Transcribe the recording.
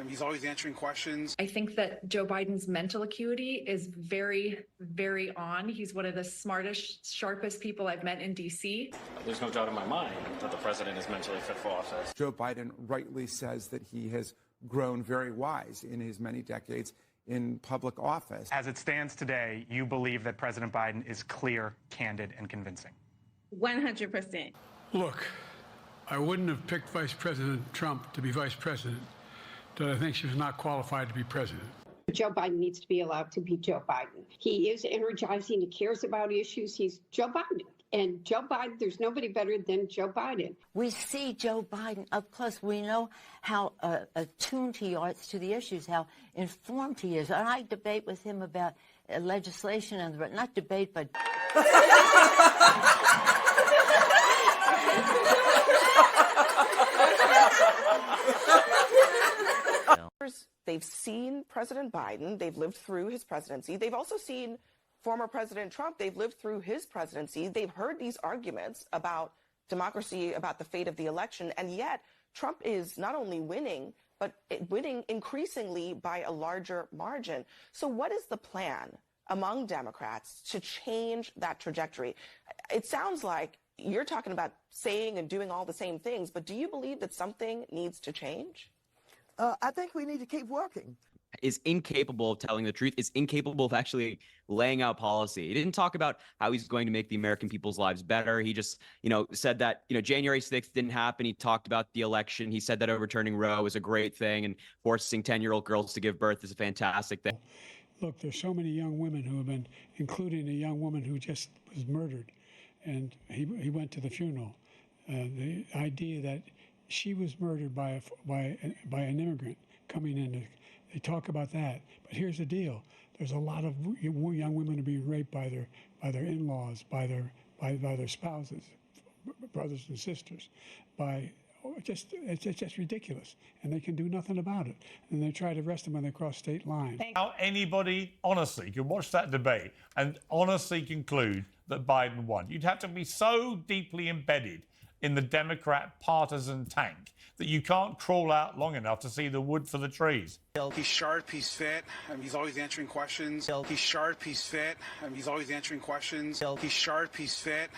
He's always answering questions. I think that Joe Biden's mental acuity is very, very on. He's one of the smartest, sharpest people I've met in D.C. There's no doubt in my mind that the president is mentally fit for office. Joe Biden rightly says that he has grown very wise in his many decades in public office. As it stands today, you believe that President Biden is clear, candid, and convincing? 100%. Look, I wouldn't have picked Vice President Trump to be vice president, but I think she was not qualified to be president. Joe Biden needs to be allowed to be Joe Biden. He is energizing. He cares about issues. He's Joe Biden. And Joe Biden, there's nobody better than Joe Biden. We see Joe Biden up close. We know how attuned he is to the issues, how informed he is. And I debate with him about legislation, and not debate, but... They've seen President Biden. They've lived through his presidency. They've also seen former President Trump. They've lived through his presidency. They've heard these arguments about democracy, about the fate of the election. And yet Trump is not only winning, but winning increasingly by a larger margin. So what is the plan among Democrats to change that trajectory? It sounds like you're talking about saying and doing all the same things, but do you believe that something needs to change? I think we need to keep working. Is incapable of telling the truth, is incapable of actually laying out policy. He didn't talk about how he's going to make the American people's lives better. He just, said that, January 6th didn't happen. He talked about the election. He said that overturning Roe is a great thing and forcing 10-year-old girls to give birth is a fantastic thing. Look, there's so many young women who have been, including a young woman who just was murdered, and he went to the funeral. The idea that she was murdered by an immigrant coming in. They talk about that, but here's the deal: there's a lot of young women who are being raped by their in-laws, by their spouses, brothers and sisters. It's just ridiculous, and they can do nothing about it. And they try to arrest them when they cross state lines. How anybody honestly can watch that debate and honestly conclude that Biden won? You'd have to be so deeply embedded in the Democrat partisan tank that you can't crawl out long enough to see the wood for the trees. He's sharp, he's fit, he's always answering questions. He's sharp, he's fit, he's always answering questions. He's sharp, he's fit.